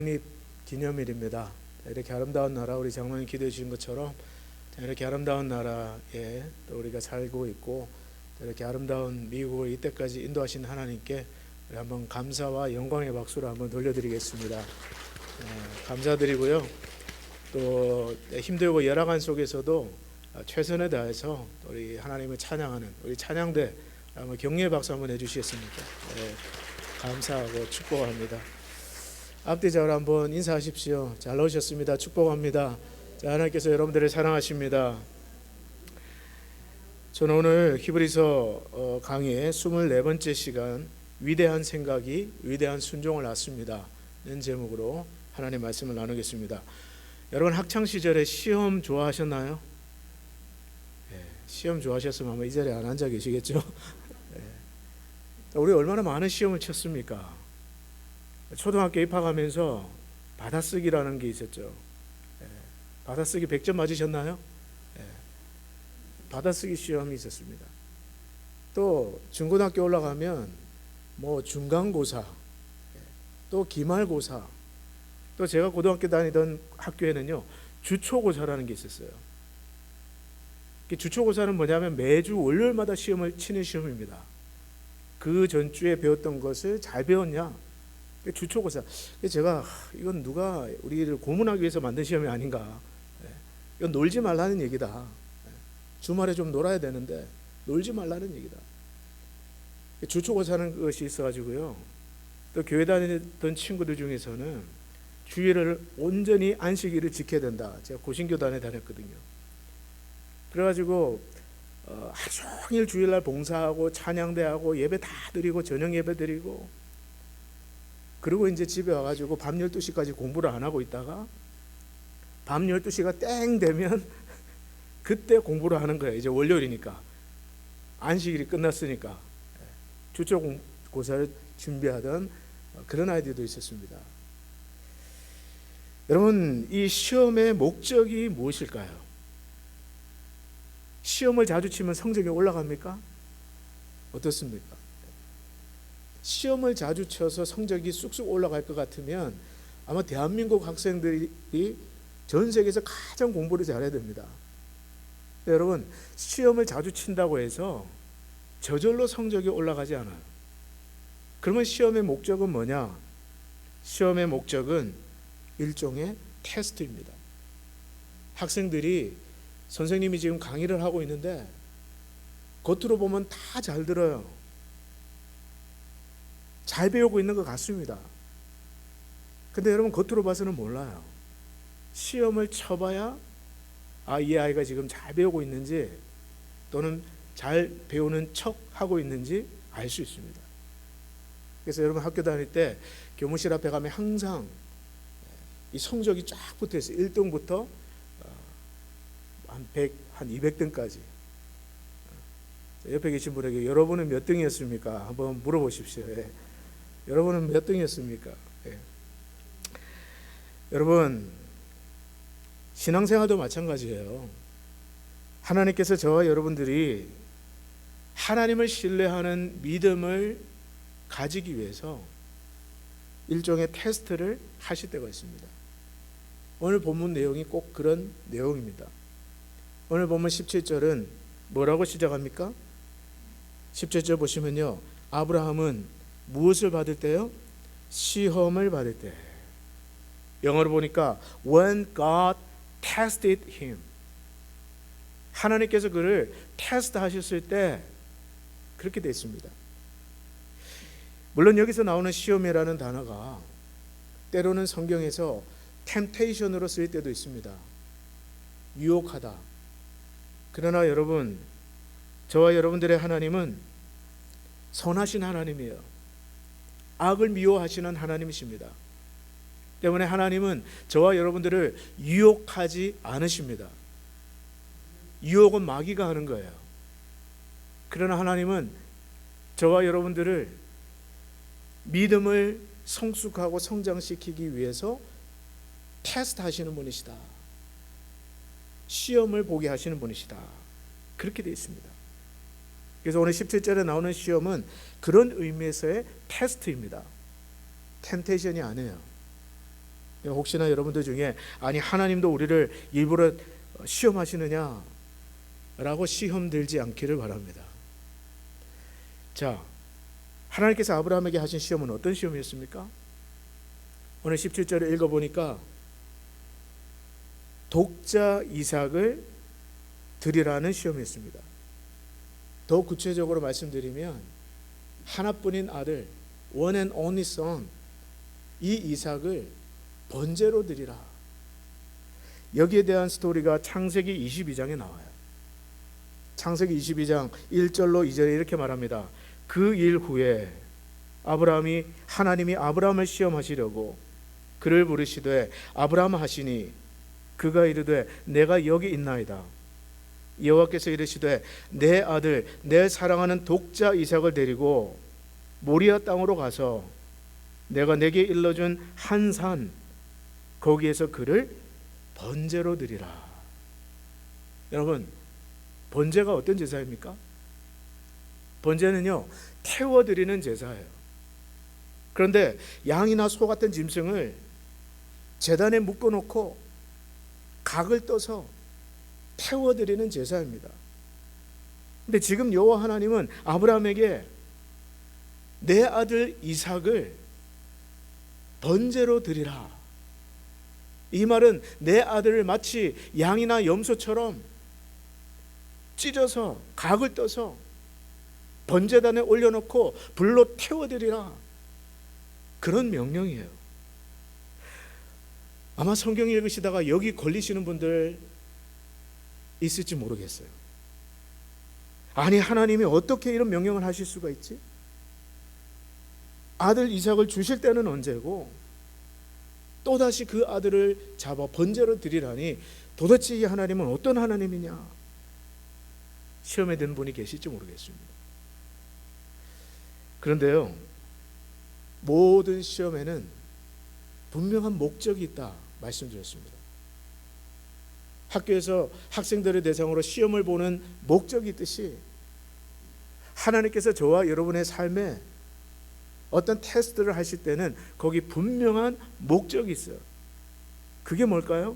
독립 기념일입니다. 이렇게 아름다운 나라, 우리 장로님 기도해 주신 것처럼 이렇게 아름다운 나라에 또 우리가 살고 있고, 이렇게 아름다운 미국을 이때까지 인도하신 하나님께 우리 한번 감사와 영광의 박수를 한번 돌려드리겠습니다. 감사드리고요. 또 힘들고 열악한 속에서도 최선을 다해서 우리 하나님을 찬양하는 우리 찬양대 한번 격려의 박수 한번 해주시겠습니까? 감사하고 축복합니다. 앞뒤자로 한번 인사하십시오. 잘 오셨습니다. 축복합니다. 자, 하나님께서 여러분들을 사랑하십니다. 저는 오늘 히브리서 강의의 24번째 시간 위대한 생각이 위대한 순종을 낳습니다 는 제목으로 하나님의 말씀을 나누겠습니다. 여러분 학창시절에 시험 좋아하셨나요? 시험 좋아하셨으면 아마 이 자리에 안 앉아 계시겠죠? 우리 얼마나 많은 시험을 쳤습니까? 초등학교 입학하면서 받아쓰기라는 게 있었죠. 받아쓰기 100점 맞으셨나요? 받아쓰기 시험이 있었습니다. 또 중고등학교 올라가면 뭐 중간고사, 또 기말고사, 또 제가 고등학교 다니던 학교에는요 주초고사라는 게 있었어요. 주초고사는 뭐냐면 매주 월요일마다 시험을 치는 시험입니다. 그 전주에 배웠던 것을 잘 배웠냐? 주초고사. 제가 이건 누가 우리를 고문하기 위해서 만든 시험이 아닌가? 이건 놀지 말라는 얘기다. 주말에 좀 놀아야 되는데 놀지 말라는 얘기다. 주초고사는 것이 있어가지고요. 또 교회 다니던 친구들 중에서는 주일을 온전히 안식일을 지켜야 된다. 제가 고신교단에 다녔거든요. 그래가지고 하루 종일 주일날 봉사하고 찬양대하고 예배 다 드리고 저녁 예배 드리고, 그리고 이제 집에 와가지고 밤 12시까지 공부를 안 하고 있다가 밤 12시가 땡 되면 그때 공부를 하는 거예요. 이제 월요일이니까 안식일이 끝났으니까. 주초고사를 준비하던 그런 아이들도 있었습니다. 여러분, 이 시험의 목적이 무엇일까요? 시험을 자주 치면 성적이 올라갑니까? 어떻습니까? 시험을 자주 쳐서 성적이 쑥쑥 올라갈 것 같으면 아마 대한민국 학생들이 전 세계에서 가장 공부를 잘해야 됩니다. 여러분, 시험을 자주 친다고 해서 저절로 성적이 올라가지 않아요. 그러면 시험의 목적은 뭐냐? 시험의 목적은 일종의 테스트입니다. 학생들이 선생님이 지금 강의를 하고 있는데 겉으로 보면 다 잘 들어요. 잘 배우고 있는 것 같습니다. 근데 여러분 겉으로 봐서는 몰라요. 시험을 쳐봐야 이 아이가 지금 잘 배우고 있는지 또는 잘 배우는 척 하고 있는지 알 수 있습니다. 그래서 여러분 학교 다닐 때 교무실 앞에 가면 항상 이 성적이 쫙 붙어 있어요. 1등부터 한 100, 한 200등까지. 옆에 계신 분에게 여러분은 몇 등이었습니까? 한번 물어보십시오. 여러분은 몇 등이었습니까? 여러분, 신앙생활도 마찬가지예요. 하나님께서 저와 여러분들이 하나님을 신뢰하는 믿음을 가지기 위해서 일종의 테스트를 하실 때가 있습니다. 오늘 본문 내용이 꼭 그런 내용입니다. 오늘 본문 17절은 뭐라고 시작합니까? 17절 보시면요, 아브라함은 무엇을 받을 때요? 시험을 받을 때. 영어로 보니까 when God tested him. 하나님께서 그를 테스트 하셨을 때 그렇게 되어 있습니다. 물론 여기서 나오는 시험이라는 단어가 때로는 성경에서 temptation으로 쓰일 때도 있습니다. 유혹하다. 그러나 여러분, 저와 여러분들의 하나님은 선하신 하나님이에요. 악을 미워하시는 하나님이십니다. 때문에 하나님은 저와 여러분들을 유혹하지 않으십니다. 유혹은 마귀가 하는 거예요. 그러나 하나님은 저와 여러분들을 믿음을 성숙하고 성장시키기 위해서 테스트 하시는 분이시다. 시험을 보게 하시는 분이시다. 그렇게 되어 있습니다. 그래서 오늘 17절에 나오는 시험은 그런 의미에서의 테스트입니다. 템테이션이 아니에요. 혹시나 여러분들 중에 아니 하나님도 우리를 일부러 시험하시느냐 라고 시험 들지 않기를 바랍니다. 자, 하나님께서 아브라함에게 하신 시험은 어떤 시험이었습니까? 오늘 17절을 읽어보니까 독자 이삭을 드리라는 시험이었습니다. 더 구체적으로 말씀드리면 하나뿐인 아들, one and only son, 이 이삭을 번제로 드리라. 여기에 대한 스토리가 창세기 22장에 나와요. 창세기 22장 1절로 2절에 이렇게 말합니다. 그 일 후에 하나님이 아브라함을 시험하시려고 그를 부르시되 아브라함 하시니 그가 이르되 내가 여기 있나이다. 여호와께서 이르시되 내 아들 내 사랑하는 독자 이삭을 데리고 모리아 땅으로 가서 내가 내게 일러준 한 산 거기에서 그를 번제로 드리라. 여러분, 번제가 어떤 제사입니까? 번제는요, 태워드리는 제사예요. 그런데 양이나 소 같은 짐승을 제단에 묶어놓고 각을 떠서 태워드리는 제사입니다. 근데 지금 여호와 하나님은 아브라함에게 내 아들 이삭을 번제로 드리라. 이 말은 내 아들을 마치 양이나 염소처럼 찢어서 각을 떠서 번제단에 올려놓고 불로 태워드리라. 그런 명령이에요. 아마 성경 읽으시다가 여기 걸리시는 분들 있을지 모르겠어요. 아니, 하나님이 어떻게 이런 명령을 하실 수가 있지? 아들 이삭을 주실 때는 언제고 또다시 그 아들을 잡아 번제로 드리라니 도대체 이 하나님은 어떤 하나님이냐? 시험에 든 분이 계실지 모르겠습니다. 그런데요, 모든 시험에는 분명한 목적이 있다 말씀드렸습니다. 학교에서 학생들의 대상으로 시험을 보는 목적이 있듯이 하나님께서 저와 여러분의 삶에 어떤 테스트를 하실 때는 거기 분명한 목적이 있어요. 그게 뭘까요?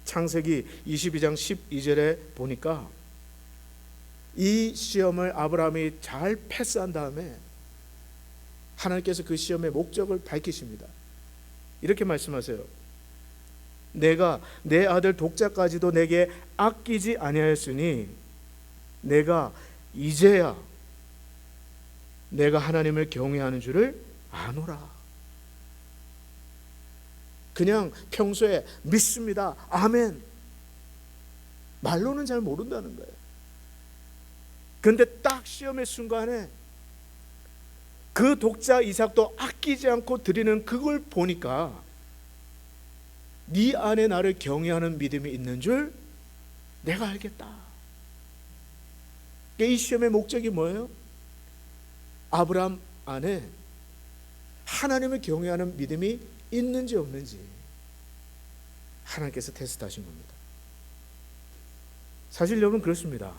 창세기 22장 12절에 보니까 이 시험을 아브라함이 잘 패스한 다음에 하나님께서 그 시험의 목적을 밝히십니다. 이렇게 말씀하세요. 내가 내 아들 독자까지도 내게 아끼지 아니하였으니 내가 이제야 내가 하나님을 경외하는 줄을 아노라. 그냥 평소에 믿습니다, 아멘, 말로는 잘 모른다는 거예요. 그런데 딱 시험의 순간에 그 독자 이삭도 아끼지 않고 드리는 그걸 보니까 네 안에 나를 경외하는 믿음이 있는 줄 내가 알겠다. 이 시험의 목적이 뭐예요? 아브라함 안에 하나님을 경외하는 믿음이 있는지 없는지 하나님께서 테스트하신 겁니다. 사실 여러분 그렇습니다.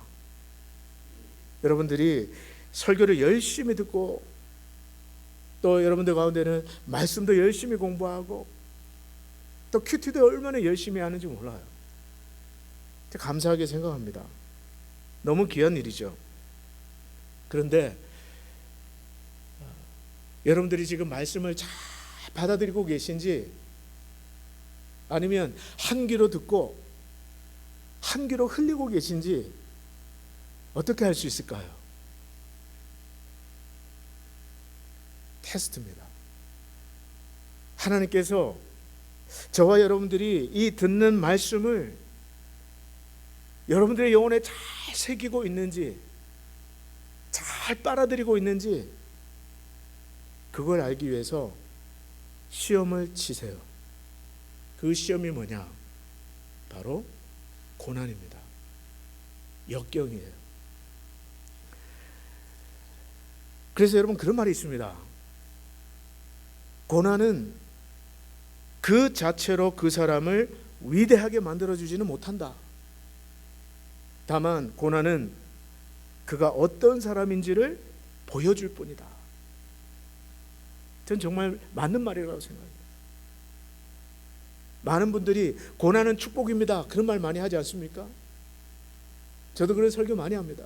여러분들이 설교를 열심히 듣고 또 여러분들 가운데는 말씀도 열심히 공부하고 또 큐티도 얼마나 열심히 하는지 몰라요. 감사하게 생각합니다. 너무 귀한 일이죠. 그런데 여러분들이 지금 말씀을 잘 받아들이고 계신지 아니면 한 귀로 듣고 한 귀로 흘리고 계신지 어떻게 할 수 있을까요? 테스트입니다. 하나님께서 저와 여러분들이 이 듣는 말씀을 여러분들의 영혼에 잘 새기고 있는지, 잘 빨아들이고 있는지 그걸 알기 위해서 시험을 치세요. 그 시험이 뭐냐? 바로 고난입니다. 역경이에요. 그래서 여러분 그런 말이 있습니다. 고난은 그 자체로 그 사람을 위대하게 만들어주지는 못한다. 다만 고난은 그가 어떤 사람인지를 보여줄 뿐이다. 전 정말 맞는 말이라고 생각합니다. 많은 분들이 고난은 축복입니다, 그런 말 많이 하지 않습니까? 저도 그런 설교 많이 합니다.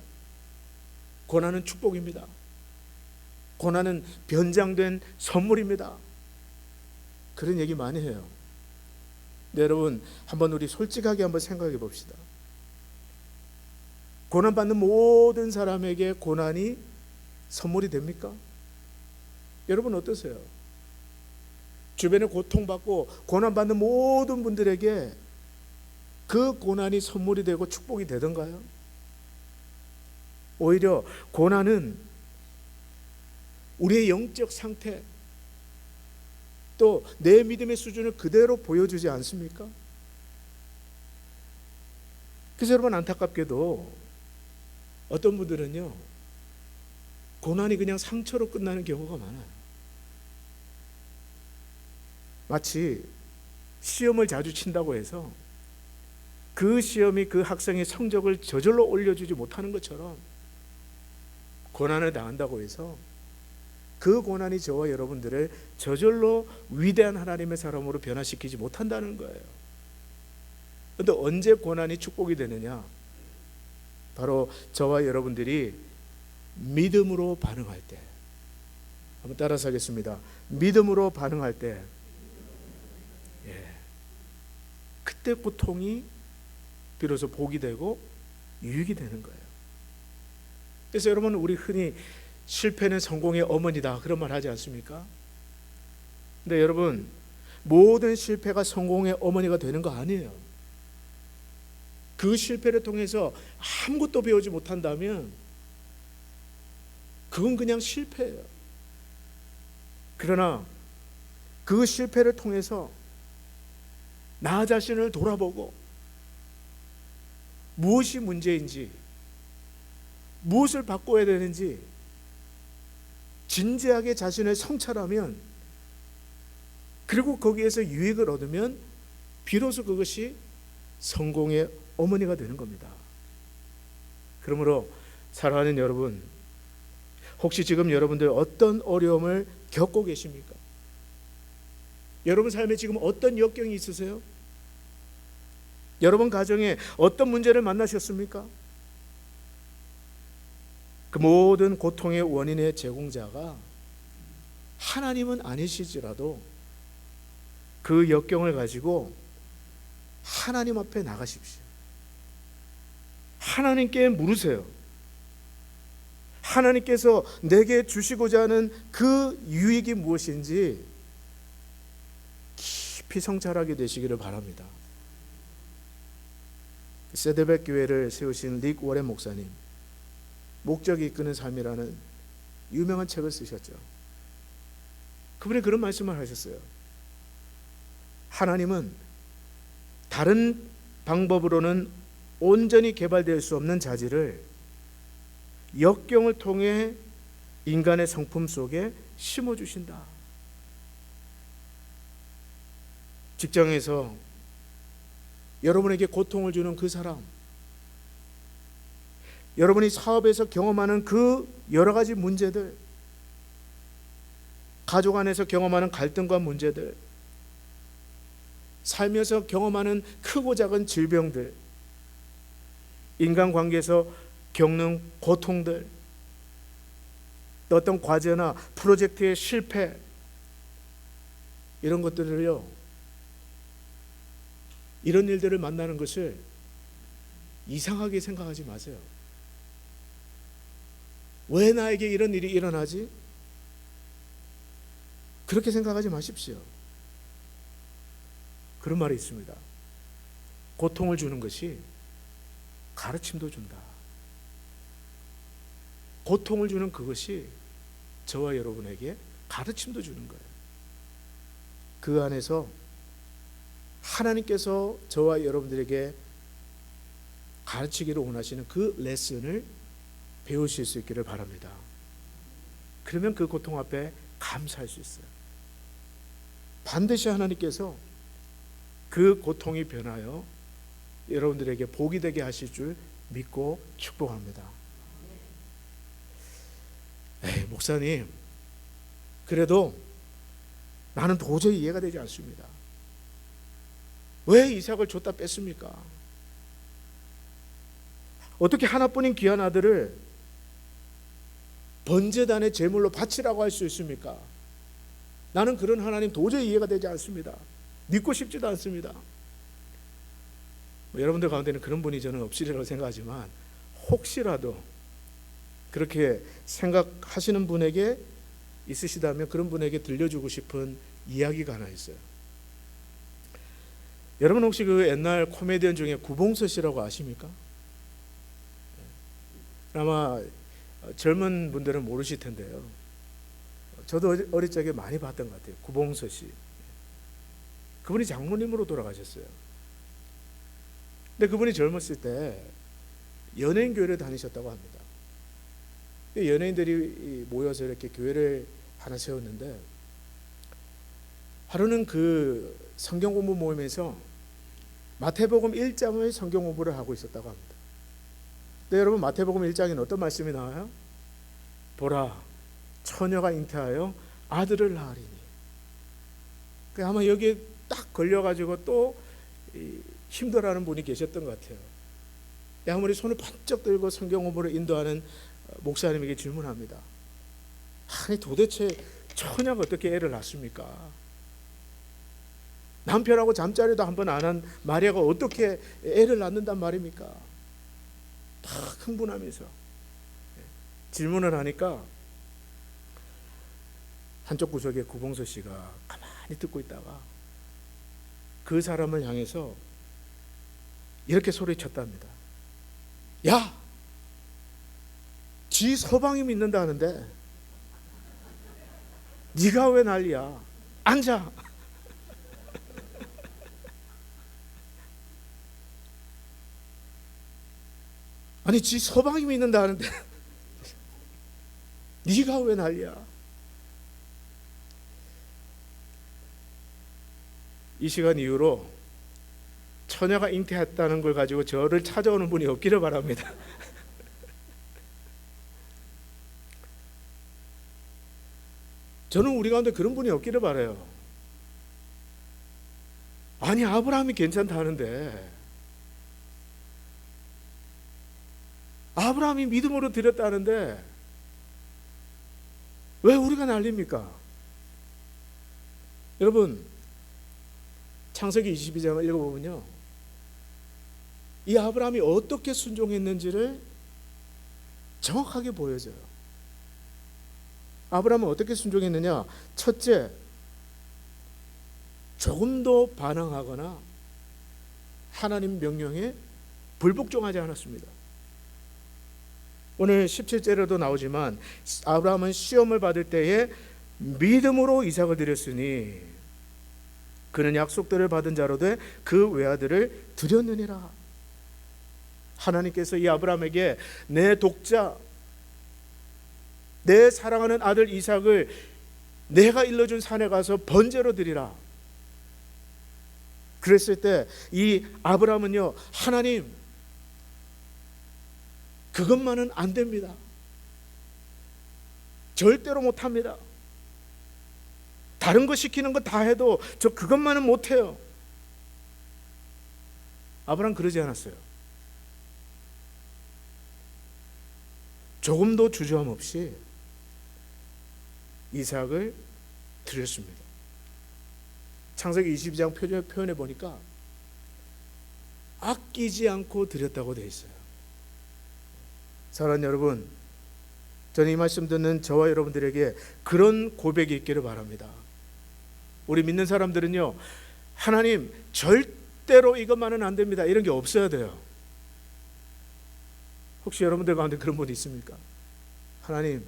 고난은 축복입니다. 고난은 변장된 선물입니다. 그런 얘기 많이 해요. 네, 여러분, 한번 우리 솔직하게 한번 생각해 봅시다. 고난받는 모든 사람에게 고난이 선물이 됩니까? 여러분 어떠세요? 주변에 고통받고 고난받는 모든 분들에게 그 고난이 선물이 되고 축복이 되던가요? 오히려 고난은 우리의 영적 상태, 또 내 믿음의 수준을 그대로 보여주지 않습니까? 그래서 여러분, 안타깝게도 어떤 분들은요, 고난이 그냥 상처로 끝나는 경우가 많아요. 마치 시험을 자주 친다고 해서 그 시험이 그 학생의 성적을 저절로 올려주지 못하는 것처럼, 고난을 당한다고 해서 그 고난이 저와 여러분들을 저절로 위대한 하나님의 사람으로 변화시키지 못한다는 거예요. 그런데 언제 고난이 축복이 되느냐? 바로 저와 여러분들이 믿음으로 반응할 때. 한번 따라서 하겠습니다. 믿음으로 반응할 때, 그때 고통이 비로소 복이 되고 유익이 되는 거예요. 그래서 여러분, 우리 흔히 실패는 성공의 어머니다, 그런 말 하지 않습니까? 근데 여러분, 모든 실패가 성공의 어머니가 되는 거 아니에요. 그 실패를 통해서 아무것도 배우지 못한다면 그건 그냥 실패예요. 그러나 그 실패를 통해서 나 자신을 돌아보고 무엇이 문제인지, 무엇을 바꿔야 되는지 진지하게 자신을 성찰하면, 그리고 거기에서 유익을 얻으면 비로소 그것이 성공의 어머니가 되는 겁니다. 그러므로 사랑하는 여러분, 혹시 지금 여러분들 어떤 어려움을 겪고 계십니까? 여러분 삶에 지금 어떤 역경이 있으세요? 여러분 가정에 어떤 문제를 만나셨습니까? 그 모든 고통의 원인의 제공자가 하나님은 아니시지라도 그 역경을 가지고 하나님 앞에 나가십시오. 하나님께 물으세요. 하나님께서 내게 주시고자 하는 그 유익이 무엇인지 깊이 성찰하게 되시기를 바랍니다. 세데백 교회를 세우신 릭 워렌 목사님, 목적이 이끄는 삶이라는 유명한 책을 쓰셨죠. 그분이 그런 말씀을 하셨어요. 하나님은 다른 방법으로는 온전히 개발될 수 없는 자질을 역경을 통해 인간의 성품 속에 심어주신다. 직장에서 여러분에게 고통을 주는 그 사람, 여러분이 사업에서 경험하는 그 여러 가지 문제들, 가족 안에서 경험하는 갈등과 문제들, 살면서 경험하는 크고 작은 질병들, 인간관계에서 겪는 고통들, 어떤 과제나 프로젝트의 실패, 이런 것들을요, 이런 일들을 만나는 것을 이상하게 생각하지 마세요. 왜 나에게 이런 일이 일어나지? 그렇게 생각하지 마십시오. 그런 말이 있습니다. 고통을 주는 것이 가르침도 준다. 고통을 주는 그것이 저와 여러분에게 가르침도 주는 거예요. 그 안에서 하나님께서 저와 여러분들에게 가르치기를 원하시는 그 레슨을 배우실 수 있기를 바랍니다. 그러면 그 고통 앞에 감사할 수 있어요. 반드시 하나님께서 그 고통이 변하여 여러분들에게 복이 되게 하실 줄 믿고 축복합니다. 목사님, 그래도 나는 도저히 이해가 되지 않습니다. 왜 이삭을 줬다 뺐습니까? 어떻게 하나뿐인 귀한 아들을 번제단의 제물로 바치라고 할 수 있습니까? 나는 그런 하나님 도저히 이해가 되지 않습니다. 믿고 싶지도 않습니다. 여러분들 가운데는 그런 분이 저는 없으리라고 생각하지만 혹시라도 그렇게 생각하시는 분에게 있으시다면 그런 분에게 들려주고 싶은 이야기가 하나 있어요. 여러분 혹시 그 옛날 코미디언 중에 구봉서 씨라고 아십니까? 아마 젊은 분들은 모르실 텐데요. 저도 어릴 적에 많이 봤던 것 같아요. 구봉서 씨. 그분이 장로님으로 돌아가셨어요. 근데 그분이 젊었을 때 연예인 교회를 다니셨다고 합니다. 연예인들이 모여서 이렇게 교회를 하나 세웠는데 하루는 그 성경 공부 모임에서 마태복음 1장의 성경 공부를 하고 있었다고 합니다. 근데 여러분 마태복음 1장에는 어떤 말씀이 나와요? 보라, 처녀가 잉태하여 아들을 낳으리니. 아마 여기에 딱 걸려가지고 또 힘들어하는 분이 계셨던 것 같아요. 아무리 손을 번쩍 들고 성경 공부를 인도하는 목사님에게 질문합니다. 아니 도대체 처녀가 어떻게 애를 낳습니까? 남편하고 잠자리도 한번 안 한 마리아가 어떻게 애를 낳는단 말입니까? 다 흥분하면서 질문을 하니까 한쪽 구석에 구봉서 씨가 가만히 듣고 있다가 그 사람을 향해서 이렇게 소리쳤답니다. 야! 지 서방이 믿는다는데 네가 왜 난리야? 앉아! 아니 지 서방이 믿는다는데 네가 왜 난리야? 이 시간 이후로 처녀가 잉태했다는 걸 가지고 저를 찾아오는 분이 없기를 바랍니다. 저는 우리 가운데 그런 분이 없기를 바라요. 아니 아브라함이 괜찮다는데, 아브라함이 믿음으로 드렸다는데 왜 우리가 난립니까? 여러분 창세기 22장을 읽어보면요, 이 아브라함이 어떻게 순종했는지를 정확하게 보여줘요. 아브라함은 어떻게 순종했느냐? 첫째, 조금도 반항하거나 하나님 명령에 불복종하지 않았습니다. 오늘 17절에도 나오지만 아브라함은 시험을 받을 때에 믿음으로 이삭을 드렸으니 그는 약속들을 받은 자로 돼 그 외아들을 드렸느니라. 하나님께서 이 아브라함에게 내 독자, 내 사랑하는 아들 이삭을 내가 일러준 산에 가서 번제로 드리라. 그랬을 때 이 아브라함은요, 하나님 그것만은 안 됩니다. 절대로 못합니다. 다른 거 시키는 거 다 해도 저 그것만은 못해요. 아브라함 그러지 않았어요. 조금도 주저함 없이 이삭을 드렸습니다. 창세기 22장 표현해 보니까 아끼지 않고 드렸다고 되어 있어요. 사랑하는 여러분, 저는 이 말씀 듣는 저와 여러분들에게 그런 고백이 있기를 바랍니다. 우리 믿는 사람들은요, 하나님 절대로 이것만은 안 됩니다, 이런 게 없어야 돼요. 혹시 여러분들 가운데 그런 분이 있습니까? 하나님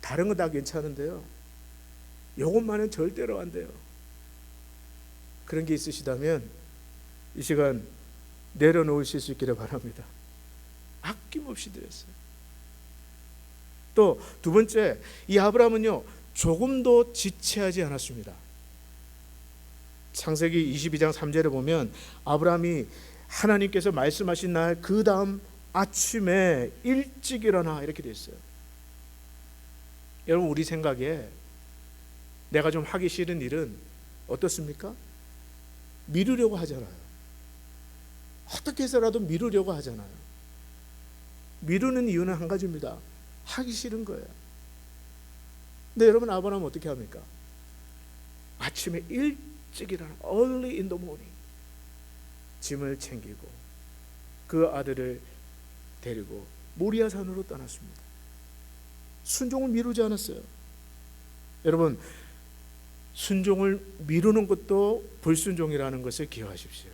다른 거 다 괜찮은데요, 이것만은 절대로 안 돼요. 그런 게 있으시다면 이 시간 내려놓으실 수 있기를 바랍니다. 아낌없이 드렸어요. 또 두 번째, 이 아브라함은요 조금도 지체하지 않았습니다. 창세기 22장 3절에 보면 아브라함이 하나님께서 말씀하신 날 그 다음 아침에 일찍 일어나 이렇게 되어 있어요. 여러분, 우리 생각에 내가 좀 하기 싫은 일은 어떻습니까? 미루려고 하잖아요. 어떻게 해서라도 미루려고 하잖아요. 미루는 이유는 한 가지입니다. 하기 싫은 거예요. 근데 여러분, 아브라함은 어떻게 합니까? 아침에 일찍 일어나, early in the morning, 짐을 챙기고 그 아들을 데리고 모리아 산으로 떠났습니다. 순종을 미루지 않았어요. 여러분, 순종을 미루는 것도 불순종이라는 것을 기억하십시오.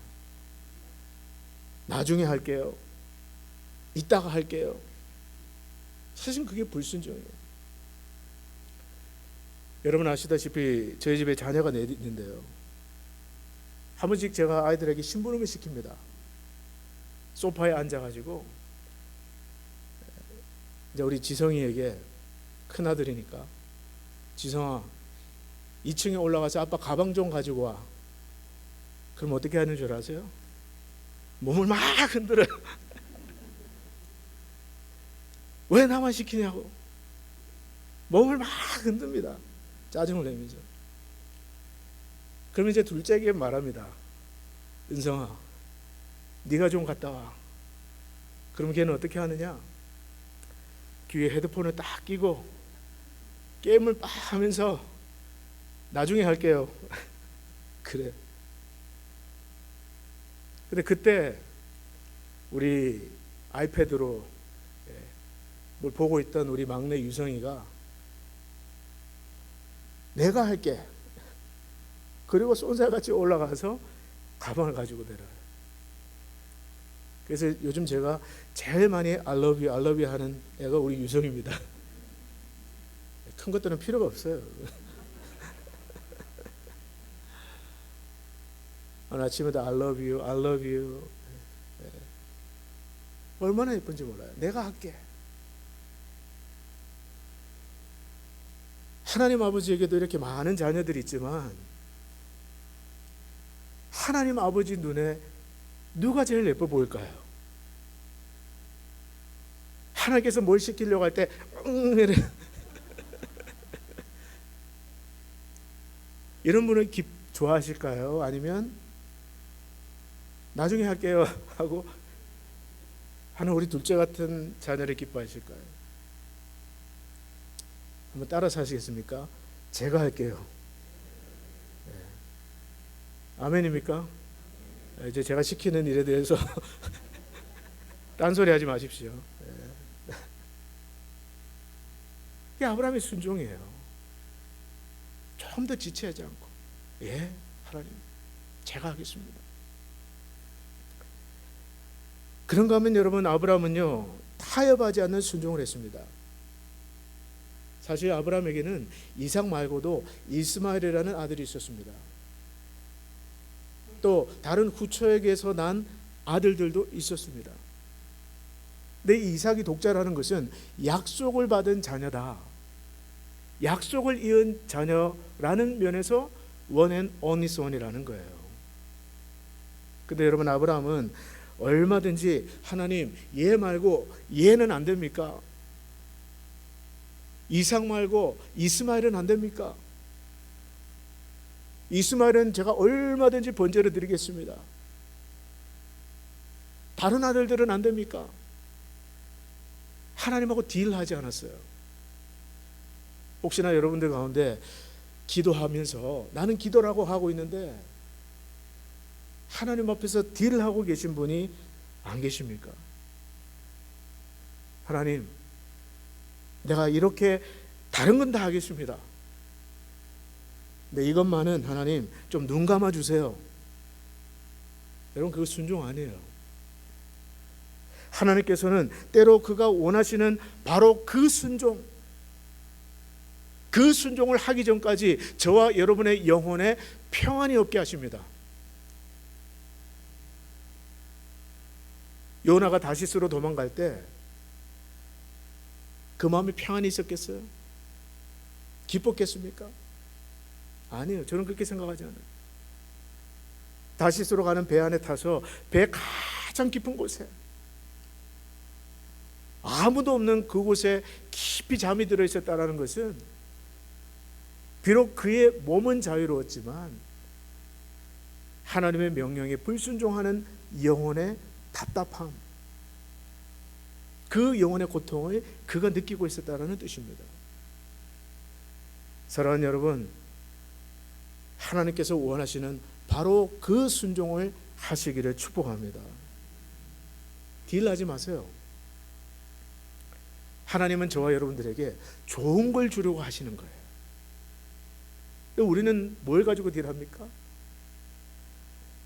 나중에 할게요, 이따가 할게요, 사실 그게 불순종이에요. 여러분 아시다시피 저희 집에 자녀가 넷 있는데요, 한 번씩 제가 아이들에게 심부름을 시킵니다. 소파에 앉아가지고 이제 우리 지성이에게, 큰아들이니까, 지성아 2층에 올라가서 아빠 가방 좀 가지고 와. 그럼 어떻게 하는 줄 아세요? 몸을 막 흔들어요. 왜 나만 시키냐고 몸을 막 흔듭니다. 짜증을 내면서. 그러면 이제 둘째에게 말합니다. 은성아, 네가 좀 갔다 와. 그럼 걔는 어떻게 하느냐? 귀에 헤드폰을 딱 끼고 게임을 막 하면서 나중에 할게요. 그래. 근데 그때 우리 아이패드로 뭘 보고 있던 우리 막내 유성이가 내가 할게. 그리고 쏜살같이 올라가서 가방을 가지고 내려요. 그래서 요즘 제가 제일 많이 I love you, I love you 하는 애가 우리 유성입니다. 큰 것들은 필요가 없어요. 오늘 아침에도 I love you, I love you. 얼마나 예쁜지 몰라요. 내가 할게. 하나님 아버지에게도 이렇게 많은 자녀들이 있지만 하나님 아버지 눈에 누가 제일 예뻐 보일까요? 하나님께서 뭘 시키려고 할 때 이런 분을 좋아하실까요? 아니면 나중에 할게요 하고 하는 우리 둘째 같은 자녀를 기뻐하실까요? 한번 따라 사시겠습니까? 제가 할게요. 네. 아멘입니까? 이제 제가 시키는 일에 대해서 딴소리 하지 마십시오. 네. 이게 아브라함의 순종이에요. 좀 더 지체하지 않고, 예, 하나님, 제가 하겠습니다. 그런가 하면 여러분, 아브라함은요, 타협하지 않는 순종을 했습니다. 사실 아브라함에게는 이삭 말고도 이스마엘이라는 아들이 있었습니다. 또 다른 후처에게서 난 아들들도 있었습니다. 근데 이삭이 독자라는 것은 약속을 받은 자녀다, 약속을 이은 자녀라는 면에서 원 앤 only son이라는 거예요. 근데 여러분, 아브라함은 얼마든지 하나님, 얘 말고 얘는 안 됩니까? 이삭 말고 이스마엘은 안 됩니까? 이스마엘은 제가 얼마든지 번제를 드리겠습니다. 다른 아들들은 안 됩니까? 하나님하고 딜하지 않았어요. 혹시나 여러분들 가운데 기도하면서 나는 기도라고 하고 있는데 하나님 앞에서 딜하고 계신 분이 안 계십니까? 하나님, 내가 이렇게 다른 건 다 하겠습니다. 근데 이것만은 하나님 좀 눈 감아 주세요. 여러분, 그거 순종 아니에요. 하나님께서는 때로 그가 원하시는 바로 그 순종을 하기 전까지 저와 여러분의 영혼에 평안이 없게 하십니다. 요나가 다시스로 도망갈 때 그 마음에 평안이 있었겠어요? 기뻤겠습니까? 아니에요. 저는 그렇게 생각하지 않아요. 다시스로 가는 배 안에 타서 배 가장 깊은 곳에, 아무도 없는 그곳에 깊이 잠이 들어 있었다는 것은 비록 그의 몸은 자유로웠지만 하나님의 명령에 불순종하는 영혼의 답답함, 그 영혼의 고통을 그가 느끼고 있었다는 뜻입니다. 사랑하는 여러분, 하나님께서 원하시는 바로 그 순종을 하시기를 축복합니다. 딜하지 마세요. 하나님은 저와 여러분들에게 좋은 걸 주려고 하시는 거예요. 우리는 뭘 가지고 딜합니까?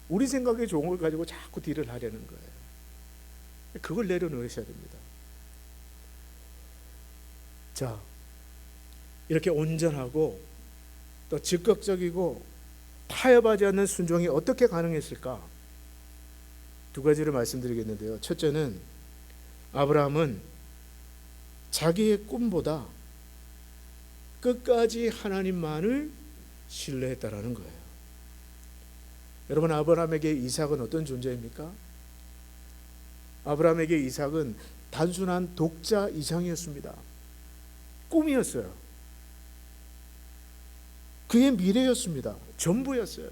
우리 생각에 좋은 걸 가지고 자꾸 딜을 하려는 거예요. 그걸 내려놓으셔야 됩니다. 자, 이렇게 온전하고 또 즉각적이고 타협하지 않는 순종이 어떻게 가능했을까? 두 가지를 말씀드리겠는데요. 첫째는 아브라함은 자기의 꿈보다 끝까지 하나님만을 신뢰했다라는 거예요. 여러분, 아브라함에게 이삭은 어떤 존재입니까? 아브라함에게 이삭은 단순한 독자 이상이었습니다. 꿈이었어요. 그의 미래였습니다. 전부였어요.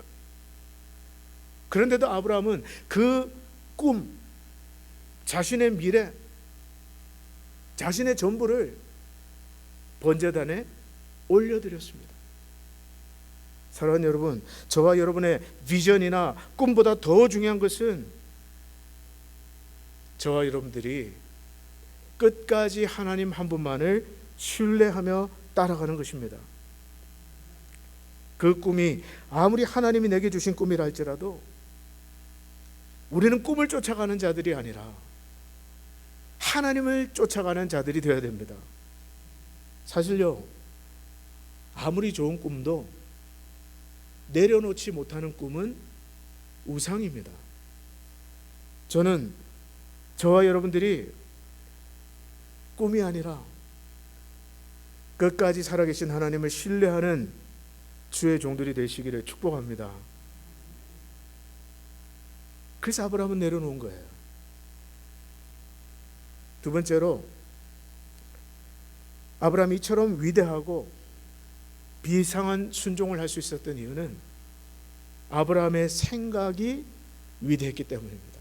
그런데도 아브라함은 그 꿈, 자신의 미래, 자신의 전부를 번제단에 올려드렸습니다. 사랑하는 여러분, 저와 여러분의 비전이나 꿈보다 더 중요한 것은 저와 여러분들이 끝까지 하나님 한 분만을 신뢰하며 따라가는 것입니다. 그 꿈이 아무리 하나님이 내게 주신 꿈이라 할지라도 우리는 꿈을 쫓아가는 자들이 아니라 하나님을 쫓아가는 자들이 되어야 됩니다. 사실요, 아무리 좋은 꿈도 내려놓지 못하는 꿈은 우상입니다. 저는 저와 여러분들이 꿈이 아니라 끝까지 살아계신 하나님을 신뢰하는 주의 종들이 되시기를 축복합니다. 그래서 아브라함은 내려놓은 거예요. 두 번째로, 아브라함이 이처럼 위대하고 비상한 순종을 할 수 있었던 이유는 아브라함의 생각이 위대했기 때문입니다.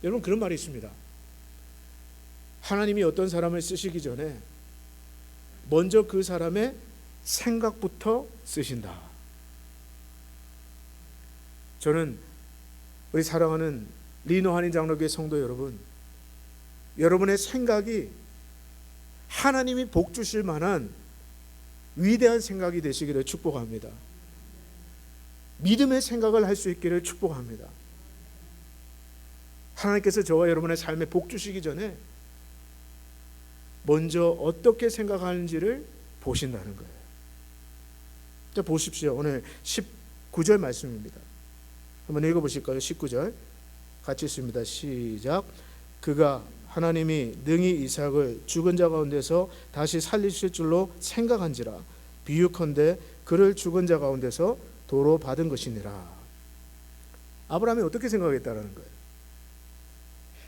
여러분, 그런 말이 있습니다. 하나님이 어떤 사람을 쓰시기 전에 먼저 그 사람의 생각부터 쓰신다. 저는 우리 사랑하는 리노 한인 장로교회 성도 여러분, 여러분의 생각이 하나님이 복 주실 만한 위대한 생각이 되시기를 축복합니다. 믿음의 생각을 할 수 있기를 축복합니다. 하나님께서 저와 여러분의 삶에 복 주시기 전에 먼저 어떻게 생각하는지를 보신다는 거예요. 자, 보십시오. 오늘 19절 말씀입니다. 한번 읽어보실까요? 19절 같이 읽습니다. 시작. 그가 하나님이 능히 이삭을 죽은 자 가운데서 다시 살리실 줄로 생각한지라 비유컨대 그를 죽은 자 가운데서 도로 받은 것이니라. 아브라함이 어떻게 생각했다는 거예요?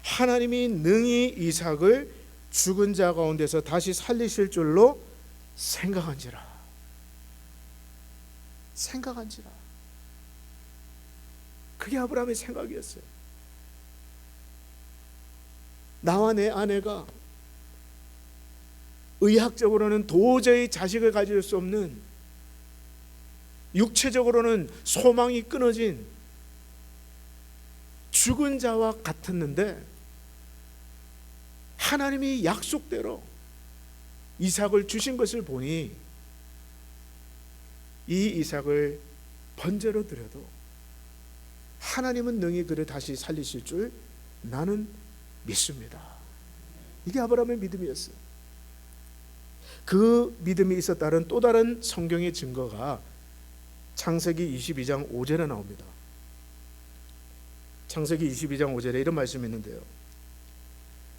하나님이 능히 이삭을 죽은 자 가운데서 다시 살리실 줄로 생각한지라. 그게 아브라함의 생각이었어요. 나와 내 아내가 의학적으로는 도저히 자식을 가질 수 없는, 육체적으로는 소망이 끊어진 죽은 자와 같았는데 하나님이 약속대로 이삭을 주신 것을 보니 이 이삭을 번제로 드려도 하나님은 능히 그를 다시 살리실 줄 나는 믿습니다. 이게 아브라함의 믿음이었어요. 그 믿음이 있었다는 또 다른 성경의 증거가 창세기 22장 5절에 나옵니다. 창세기 22장 5절에 이런 말씀이 있는데요.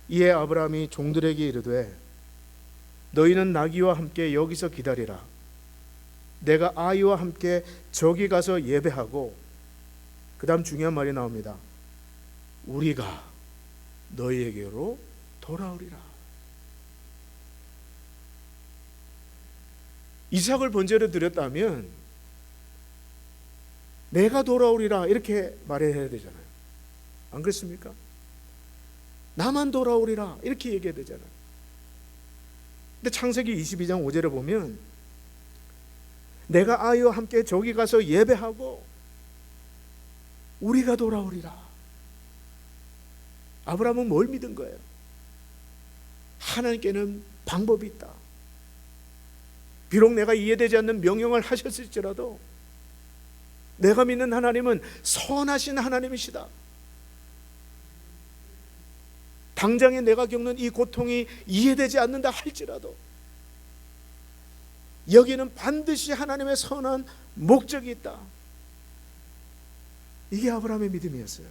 이에 아브라함이 종들에게 이르되 너희는 나귀와 함께 여기서 기다리라. 내가 아이와 함께 저기 가서 예배하고, 그 다음 중요한 말이 나옵니다. 우리가 너희에게로 돌아오리라. 이삭을 번제로 드렸다면 내가 돌아오리라 이렇게 말해야 되잖아요. 안 그렇습니까? 나만 돌아오리라 이렇게 얘기해야 되잖아요. 근데 창세기 22장 5절에 보면 내가 아이와 함께 저기 가서 예배하고 우리가 돌아오리라. 아브라함은 뭘 믿은 거예요? 하나님께는 방법이 있다. 비록 내가 이해되지 않는 명령을 하셨을지라도 내가 믿는 하나님은 선하신 하나님이시다. 당장에 내가 겪는 이 고통이 이해되지 않는다 할지라도 여기는 반드시 하나님의 선한 목적이 있다. 이게 아브라함의 믿음이었어요.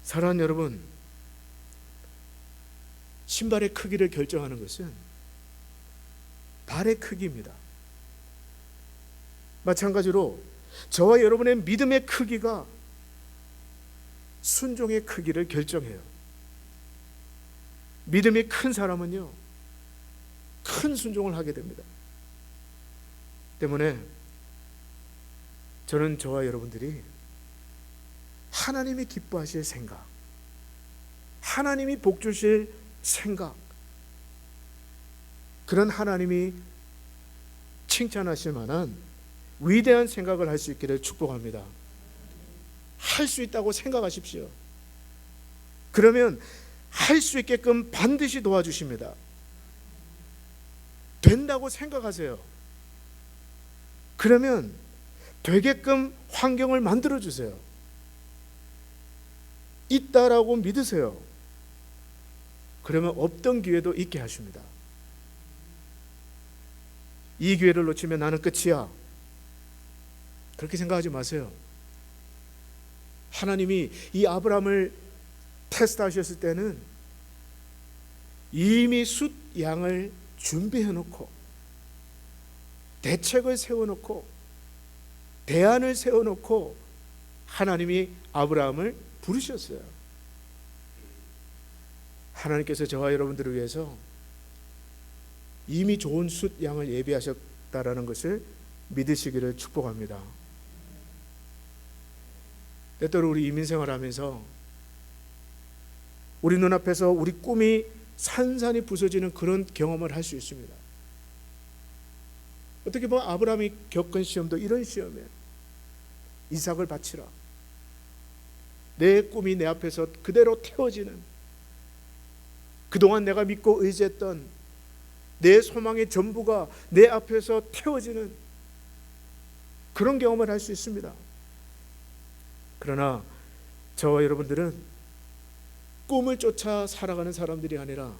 사랑하는 여러분, 신발의 크기를 결정하는 것은 발의 크기입니다. 마찬가지로 저와 여러분의 믿음의 크기가 순종의 크기를 결정해요. 믿음이 큰 사람은요, 큰 순종을 하게 됩니다. 때문에 저는 저와 여러분들이 하나님이 기뻐하실 생각, 하나님이 복 주실 생각, 그런 하나님이 칭찬하실 만한 위대한 생각을 할 수 있기를 축복합니다. 할 수 있다고 생각하십시오. 그러면 할 수 있게끔 반드시 도와주십니다. 된다고 생각하세요. 그러면 되게끔 환경을 만들어 주세요. 있다라고 믿으세요. 그러면 없던 기회도 있게 하십니다. 이 기회를 놓치면 나는 끝이야, 그렇게 생각하지 마세요. 하나님이 이 아브라함을 테스트하셨을 때는 이미 숫 양을 준비해 놓고 대책을 세워놓고 대안을 세워놓고 하나님이 아브라함을 부르셨어요. 하나님께서 저와 여러분들을 위해서 이미 좋은 숫 양을 예비하셨다라는 것을 믿으시기를 축복합니다. 때때로 우리 이민생활하면서 우리 눈앞에서 우리 꿈이 산산이 부서지는 그런 경험을 할 수 있습니다. 어떻게 보면 아브라함이 겪은 시험도 이런 시험이에요. 이삭을 바치라. 내 꿈이 내 앞에서 그대로 태워지는, 그동안 내가 믿고 의지했던 내 소망의 전부가 내 앞에서 태워지는 그런 경험을 할 수 있습니다. 그러나 저와 여러분들은 꿈을 쫓아 살아가는 사람들이 아니라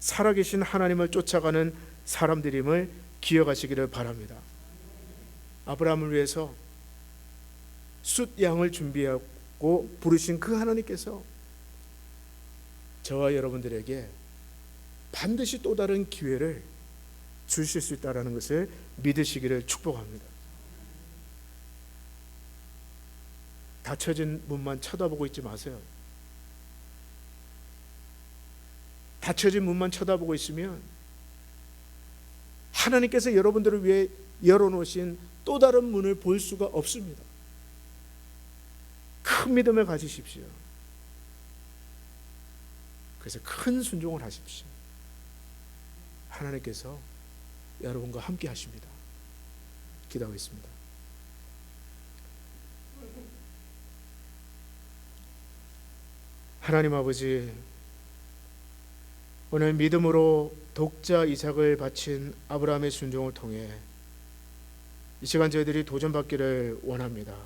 살아계신 하나님을 쫓아가는 사람들임을 기억하시기를 바랍니다. 아브라함을 위해서 숫 양을 준비하고 부르신 그 하나님께서 저와 여러분들에게 반드시 또 다른 기회를 주실 수 있다는 것을 믿으시기를 축복합니다. 닫혀진 문만 쳐다보고 있지 마세요. 닫혀진 문만 쳐다보고 있으면 하나님께서 여러분들을 위해 열어놓으신 또 다른 문을 볼 수가 없습니다. 큰 믿음을 가지십시오. 그래서 큰 순종을 하십시오. 하나님께서 여러분과 함께 하십니다. 기도하겠습니다. 하나님 아버지, 오늘 믿음으로 독자 이삭을 바친 아브라함의 순종을 통해 이 시간 저희들이 도전받기를 원합니다.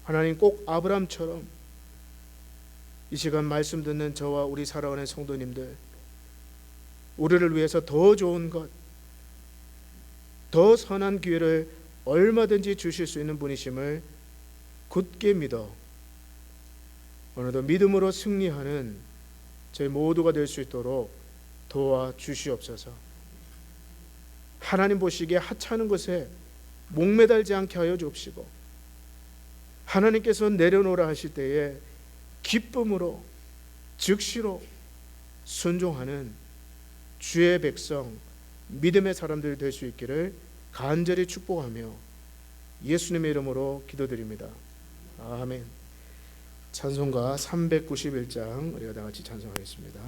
하나님, 꼭 아브라함처럼 이 시간 말씀 듣는 저와 우리 살아가는 성도님들, 우리를 위해서 더 좋은 것, 더 선한 기회를 얼마든지 주실 수 있는 분이심을 굳게 믿어 오늘도 믿음으로 승리하는 저희 모두가 될 수 있도록 도와주시옵소서. 하나님 보시기에 하찮은 것에 목매달지 않게 하여 주옵시고, 하나님께서 내려놓으라 하실 때에 기쁨으로 즉시로 순종하는 주의 백성, 믿음의 사람들이 될 수 있기를 간절히 축복하며 예수님의 이름으로 기도드립니다. 아멘. 찬송가 391장 우리가 다 같이 찬송하겠습니다.